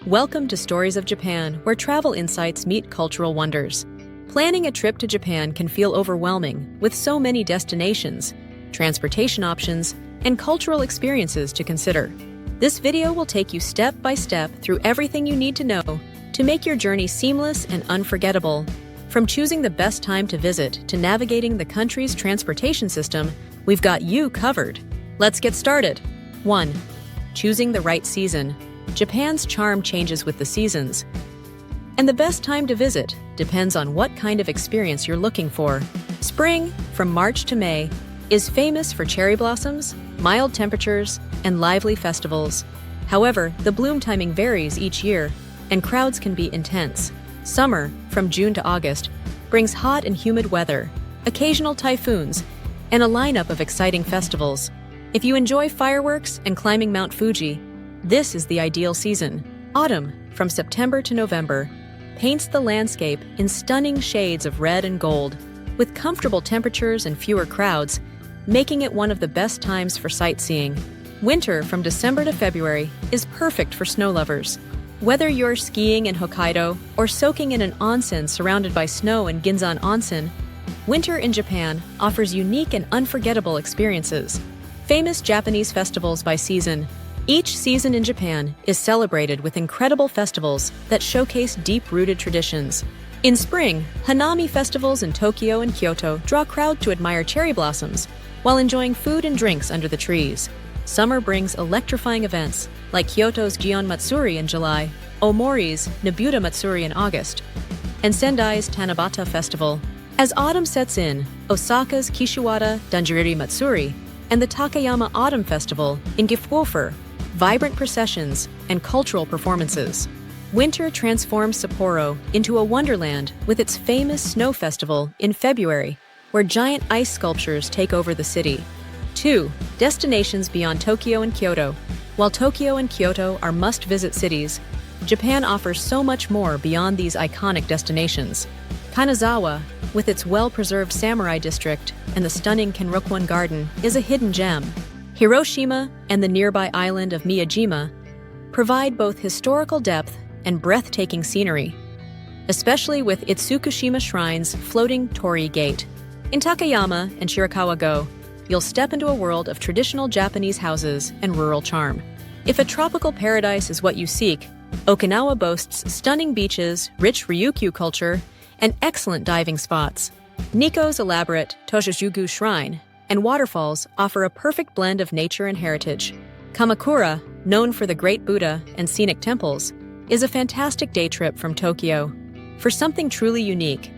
Welcome to Stories of Japan, where travel insights meet cultural wonders. Planning a trip to Japan can feel overwhelming, with so many destinations, transportation options, and cultural experiences to consider. This video will take you step by step through everything you need to know to make your journey seamless and unforgettable. From choosing the best time to visit to navigating the country's transportation system, we've got you covered. Let's get started. 1. Choosing the right season. Japan's charm changes with the seasons, and the best time to visit depends on what kind of experience you're looking for. Spring, from March to May, is famous for cherry blossoms, mild temperatures, and lively festivals. However, the bloom timing varies each year, and crowds can be intense. Summer, from June to August, brings hot and humid weather, occasional typhoons, and a lineup of exciting festivals. If you enjoy fireworks and climbing Mount Fuji, this is the ideal season. Autumn, from September to November, paints the landscape in stunning shades of red and gold, with comfortable temperatures and fewer crowds, making it one of the best times for sightseeing. Winter, from December to February, is perfect for snow lovers. Whether you're skiing in Hokkaido or soaking in an onsen surrounded by snow in Ginzan Onsen, winter in Japan offers unique and unforgettable experiences. Famous Japanese festivals by season. Each season in Japan is celebrated with incredible festivals that showcase deep-rooted traditions. In spring, Hanami festivals in Tokyo and Kyoto draw crowds to admire cherry blossoms while enjoying food and drinks under the trees. Summer brings electrifying events like Kyoto's Gion Matsuri in July, Omori's Nabuta Matsuri in August, and Sendai's Tanabata Festival. As autumn sets in, Osaka's Kishiwada Danjiriri Matsuri and the Takayama Autumn Festival in Gifukuoka, vibrant processions, and cultural performances. Winter transforms Sapporo into a wonderland with its famous snow festival in February, where giant ice sculptures take over the city. 2. Destinations beyond Tokyo and Kyoto. While Tokyo and Kyoto are must-visit cities, Japan offers so much more beyond these iconic destinations. Kanazawa, with its well-preserved samurai district and the stunning Kenrokuan Garden, is a hidden gem. Hiroshima and the nearby island of Miyajima provide both historical depth and breathtaking scenery, especially with Itsukushima Shrine's floating torii gate. In Takayama and Shirakawa-go, you'll step into a world of traditional Japanese houses and rural charm. If a tropical paradise is what you seek, Okinawa boasts stunning beaches, rich Ryukyu culture, and excellent diving spots. Nikko's elaborate Toshojugu Shrine and waterfalls offer a perfect blend of nature and heritage. Kamakura, known for the Great Buddha and scenic temples, is a fantastic day trip from Tokyo. For something truly unique,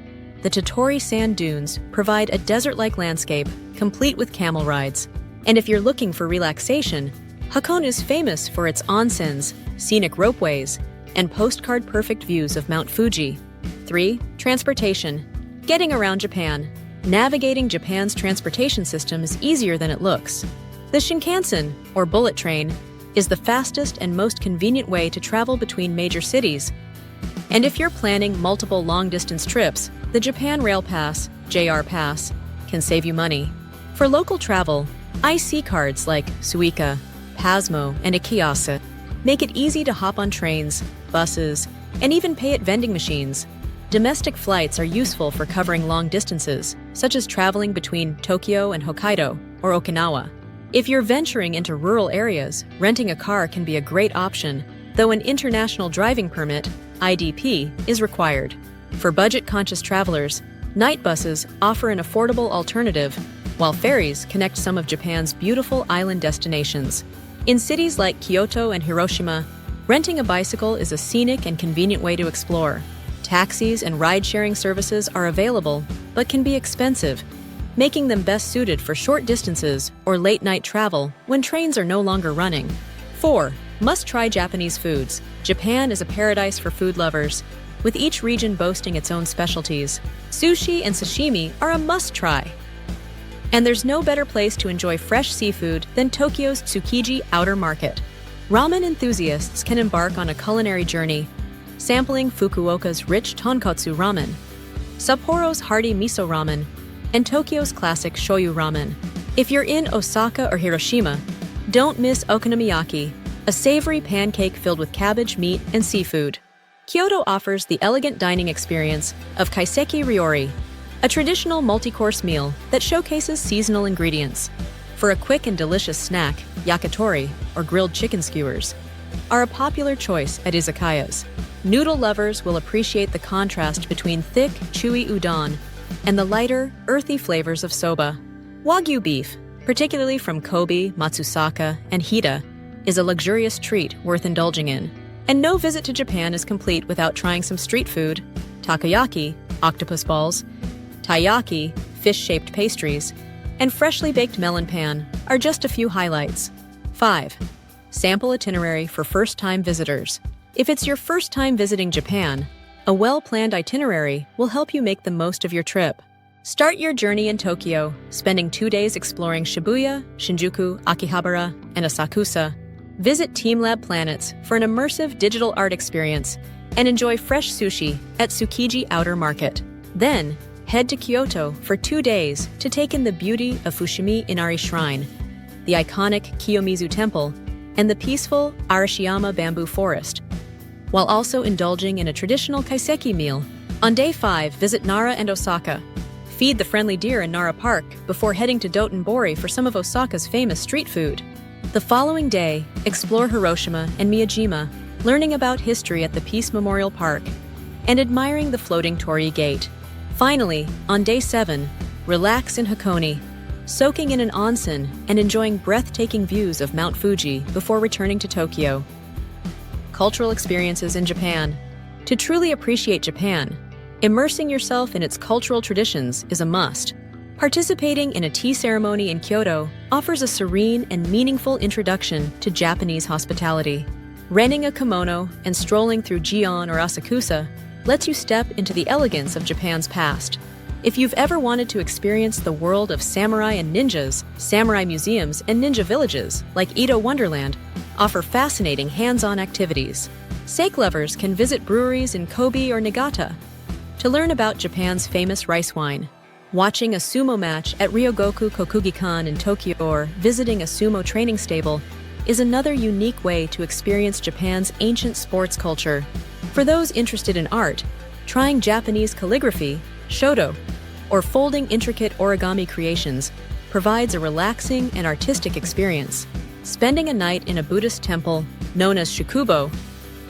the Tottori sand dunes provide a desert-like landscape, complete with camel rides. And if you're looking for relaxation, Hakone is famous for its onsens, scenic ropeways, and postcard-perfect views of Mount Fuji. 3. Transportation. Getting around Japan. Navigating Japan's transportation system is easier than it looks. The Shinkansen, or bullet train, is the fastest and most convenient way to travel between major cities. And if you're planning multiple long-distance trips, the Japan Rail Pass, JR Pass, can save you money. For local travel, IC cards like Suica, Pasmo, and Ikeyasa make it easy to hop on trains, buses, and even pay at vending machines. Domestic flights are useful for covering long distances, such as traveling between Tokyo and Hokkaido or Okinawa. If you're venturing into rural areas, renting a car can be a great option, though an international driving permit, IDP, is required. For budget-conscious travelers, night buses offer an affordable alternative, while ferries connect some of Japan's beautiful island destinations. In cities like Kyoto and Hiroshima, renting a bicycle is a scenic and convenient way to explore. Taxis and ride-sharing services are available, but can be expensive, making them best suited for short distances or late-night travel when trains are no longer running. 4. Must-try Japanese foods. Japan is a paradise for food lovers, with each region boasting its own specialties. Sushi and sashimi are a must-try. And there's no better place to enjoy fresh seafood than Tokyo's Tsukiji Outer Market. Ramen enthusiasts can embark on a culinary journey, sampling Fukuoka's rich tonkotsu ramen, Sapporo's hearty miso ramen, and Tokyo's classic shoyu ramen. If you're in Osaka or Hiroshima, don't miss okonomiyaki, a savory pancake filled with cabbage, meat, and seafood. Kyoto offers the elegant dining experience of kaiseki ryori, a traditional multi-course meal that showcases seasonal ingredients. For a quick and delicious snack, yakitori, or grilled chicken skewers, are a popular choice at izakayas. Noodle lovers will appreciate the contrast between thick, chewy udon and the lighter, earthy flavors of soba. Wagyu beef, particularly from Kobe, Matsusaka, and Hida, is a luxurious treat worth indulging in. And no visit to Japan is complete without trying some street food. Takoyaki, octopus balls, taiyaki, fish-shaped pastries, and freshly baked melon pan are just a few highlights. 5. Sample itinerary for first-time visitors. If it's your first time visiting Japan, a well-planned itinerary will help you make the most of your trip. Start your journey in Tokyo, spending 2 days exploring Shibuya, Shinjuku, Akihabara, and Asakusa. Visit TeamLab Planets for an immersive digital art experience and enjoy fresh sushi at Tsukiji Outer Market. Then, head to Kyoto for 2 days to take in the beauty of Fushimi Inari Shrine, the iconic Kiyomizu Temple, and the peaceful Arashiyama Bamboo Forest, while also indulging in a traditional kaiseki meal. On day 5, visit Nara and Osaka. Feed the friendly deer in Nara Park before heading to Dotonbori for some of Osaka's famous street food. The following day, explore Hiroshima and Miyajima, learning about history at the Peace Memorial Park, and admiring the floating Torii Gate. Finally, on day 7, relax in Hakone, soaking in an onsen and enjoying breathtaking views of Mount Fuji before returning to Tokyo. Cultural experiences in Japan. To truly appreciate Japan, immersing yourself in its cultural traditions is a must. Participating in a tea ceremony in Kyoto offers a serene and meaningful introduction to Japanese hospitality. Renting a kimono and strolling through Gion or Asakusa lets you step into the elegance of Japan's past. If you've ever wanted to experience the world of samurai and ninjas, samurai museums and ninja villages like Edo Wonderland offer fascinating hands-on activities. Sake lovers can visit breweries in Kobe or Niigata to learn about Japan's famous rice wine. Watching a sumo match at Ryogoku Kokugikan in Tokyo or visiting a sumo training stable is another unique way to experience Japan's ancient sports culture. For those interested in art, trying Japanese calligraphy, shodo, or folding intricate origami creations provides a relaxing and artistic experience. Spending a night in a Buddhist temple, known as Shukubo,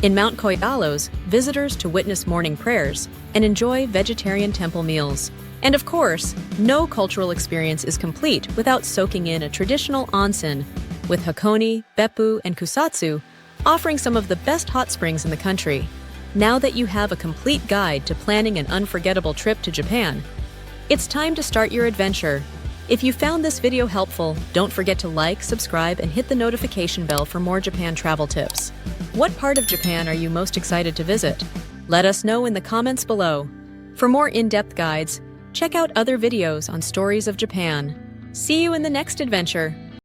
in Mount Koi allows visitors to witness morning prayers and enjoy vegetarian temple meals. And of course, no cultural experience is complete without soaking in a traditional onsen, with Hakone, Beppu, and Kusatsu offering some of the best hot springs in the country. Now that you have a complete guide to planning an unforgettable trip to Japan, it's time to start your adventure. If you found this video helpful, don't forget to like, subscribe, and hit the notification bell for more Japan travel tips. What part of Japan are you most excited to visit? Let us know in the comments below. For more in-depth guides, check out other videos on stories of Japan. See you in the next adventure!